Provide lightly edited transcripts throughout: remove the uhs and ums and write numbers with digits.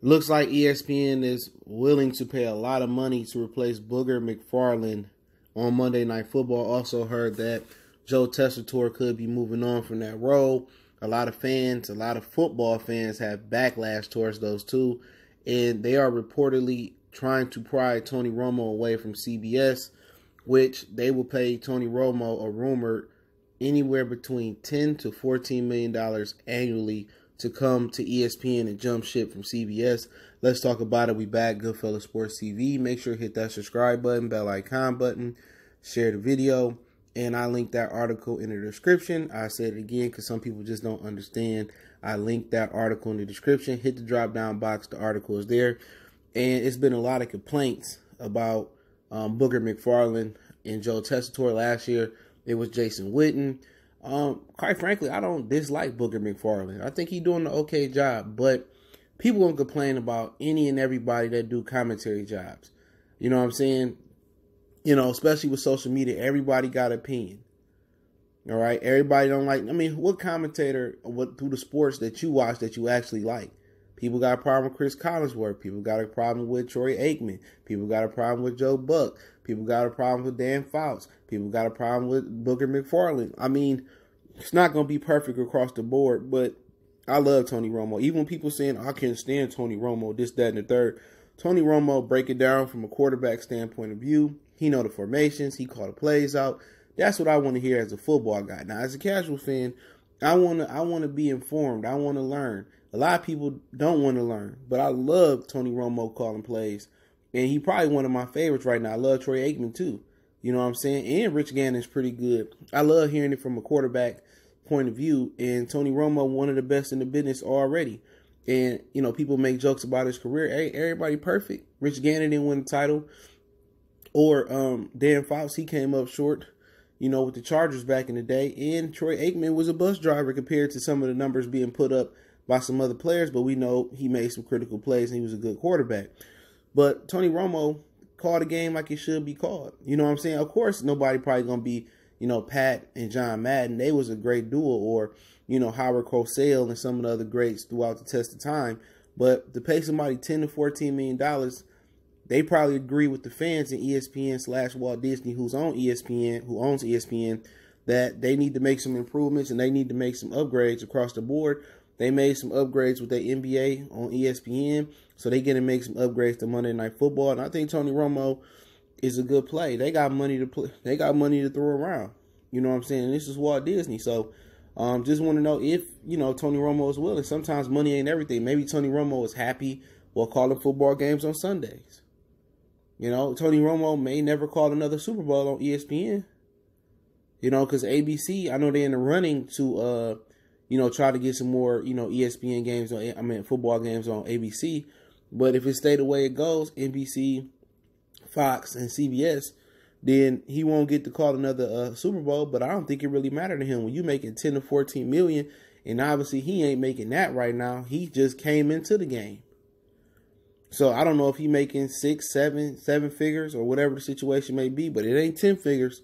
Looks like ESPN is willing to pay a lot of money to replace Booger McFarland on Monday Night Football. Also heard that Joe Tessitore could be moving on from that role. A lot of fans, a lot of football fans have backlash towards those two. And they are reportedly trying to pry Tony Romo away from CBS, which they will pay Tony Romo a rumored anywhere between $10 to $14 million annually to come to ESPN and jump ship from CBS. Let's talk about it. We back, Goodfellas Sports TV. Make sure to hit that subscribe button, bell icon button, share the video, and I linked that article in the description. I said it again because some people just don't understand. I linked that article in the description. Hit the drop down box. The article is there. And it's been a lot of complaints about Booger McFarland and Joe Tessitore. Last year, it was Jason Witten. Quite frankly, I don't dislike Booger McFarland. I think he's doing an okay job, but people won't complain about any and everybody that do commentary jobs. You know what I'm saying? You know, especially with social media, everybody got an opinion. All right? Everybody don't like, I mean, what commentator through the sports that you watch that you actually like? People got a problem with Chris Collinsworth. People got a problem with Troy Aikman. People got a problem with Joe Buck. People got a problem with Dan Fouts. People got a problem with Booger McFarland. I mean, it's not going to be perfect across the board, but I love Tony Romo. Even when people saying, I can't stand Tony Romo, this, that, and the third. Tony Romo break it down from a quarterback standpoint of view. He know the formations. He call the plays out. That's what I want to hear as a football guy. Now, as a casual fan, I want to be informed. I want to learn. A lot of people don't want to learn, but I love Tony Romo calling plays, and he probably one of my favorites right now. I love Troy Aikman too. You know what I'm saying? And Rich Gannon's pretty good. I love hearing it from a quarterback point of view, and Tony Romo, one of the best in the business already. And, you know, people make jokes about his career. Hey, everybody perfect. Rich Gannon didn't win the title. Or Dan Fouts, he came up short, you know, with the Chargers back in the day. And Troy Aikman was a bus driver compared to some of the numbers being put up by some other players, but we know he made some critical plays and he was a good quarterback. But Tony Romo called a game like it should be called. You know what I'm saying? Of course, nobody probably going to be, you know, Pat and John Madden. They was a great duo, or, you know, Howard Cosell and some of the other greats throughout the test of time. But to pay somebody $10 to $14 million, they probably agree with the fans in ESPN / Walt Disney, who owns ESPN, that they need to make some improvements and they need to make some upgrades across the board. They made some upgrades with their NBA on ESPN, so they get to make some upgrades to Monday Night Football. And I think Tony Romo is a good play. They got money to play. They got money to throw around. You know what I'm saying? And this is Walt Disney. So just want to know if, you know, Tony Romo is willing. Sometimes money ain't everything. Maybe Tony Romo is happy while calling football games on Sundays. You know, Tony Romo may never call another Super Bowl on ESPN. You know, because ABC, I know they're in the running to you know, try to get some more, you know, ESPN games on, football games on ABC. But if it stay the way it goes, NBC, Fox, and CBS, then he won't get to call another Super Bowl. But I don't think it really matters to him when you making $10 to $14 million, and obviously he ain't making that right now. He just came into the game. So I don't know if he making 6, 7 figures or whatever the situation may be, but it ain't 10 figures.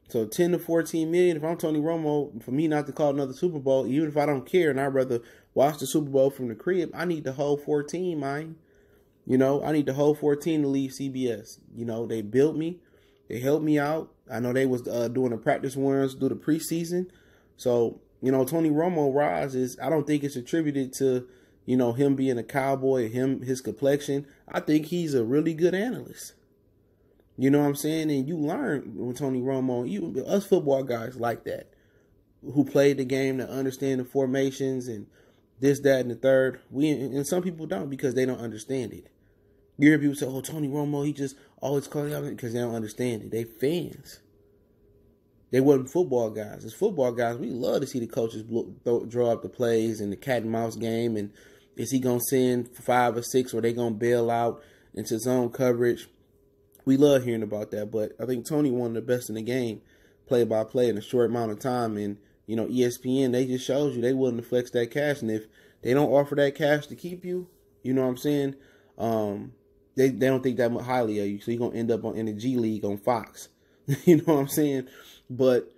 So $10 to $14 million. If I'm Tony Romo, for me not to call another Super Bowl, even if I don't care and I'd rather watch the Super Bowl from the crib, I need the whole 14, man. You know, I need the whole 14 to leave CBS. You know, they built me. They helped me out. I know they was doing the practice runs through the preseason. So, you know, Tony Romo rise is, I don't think it's attributed to, you know, him being a cowboy, his complexion. I think he's a really good analyst. You know what I'm saying? And you learn with Tony Romo, us football guys like that, who played the game, that understand the formations and this, that, and the third. And some people don't because they don't understand it. You hear people say, oh, Tony Romo, he just always calling out because they don't understand it. They fans. They wasn't football guys. As football guys, we love to see the coaches draw up the plays and the cat and mouse game. And is he going to send 5 or 6 or they going to bail out into zone coverage? We love hearing about that, but I think Tony one of the best in the game, play-by-play in a short amount of time. And, you know, ESPN, they just shows you they willing to flex that cash. And if they don't offer that cash to keep you, you know what I'm saying, they don't think that much highly of you. So you're going to end up in the G League on Fox. You know what I'm saying? But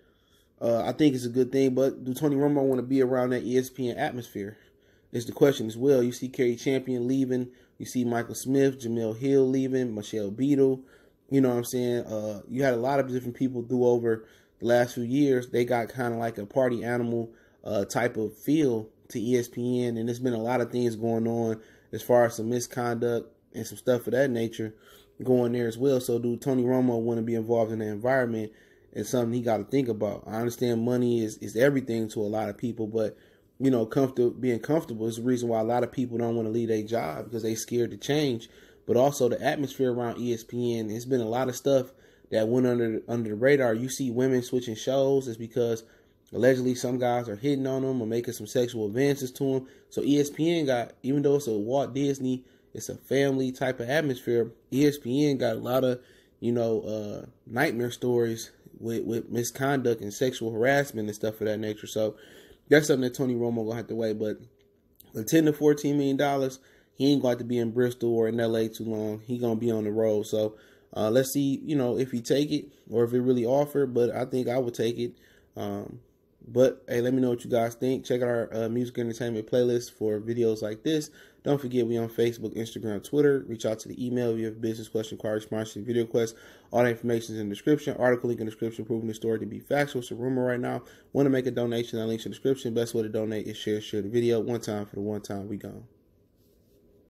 I think it's a good thing. But do Tony Romo want to be around that ESPN atmosphere? Is the question as well. You see Kerry Champion leaving You see Michael Smith, Jamel Hill leaving, Michelle Beadle. You know what I'm saying? You had a lot of different people through over the last few years. They got kind of like a party animal type of feel to ESPN, and there's been a lot of things going on as far as some misconduct and some stuff of that nature going there as well. So, do Tony Romo want to be involved in the environment? It's something he got to think about. I understand money is everything to a lot of people, but you know, being comfortable is the reason why a lot of people don't want to leave their job, because they scared to change. But also the atmosphere around ESPN, it's been a lot of stuff that went under the radar. You see women switching shows. It's because allegedly some guys are hitting on them or making some sexual advances to them. So ESPN got, even though it's a Walt Disney, it's a family type of atmosphere, ESPN got a lot of, you know, nightmare stories with misconduct and sexual harassment and stuff of that nature. So that's something that Tony Romo gonna have to weigh. But the $10 to $14 million, he ain't going to be in Bristol or in LA too long. He gonna be on the road. So let's see, you know, if he take it or if it really offered. But I think I would take it. But hey, let me know what you guys think. Check out our music entertainment playlist for videos like this. Don't forget, we on Facebook, Instagram, Twitter. Reach out to the email if you have a business question, inquiry, sponsorship, video request. All the information is in the description. Article link in the description proving the story to be factual. It's a rumor right now. Want to make a donation? That link's in the description. Best way to donate is share the video. One time for the one time. We gone.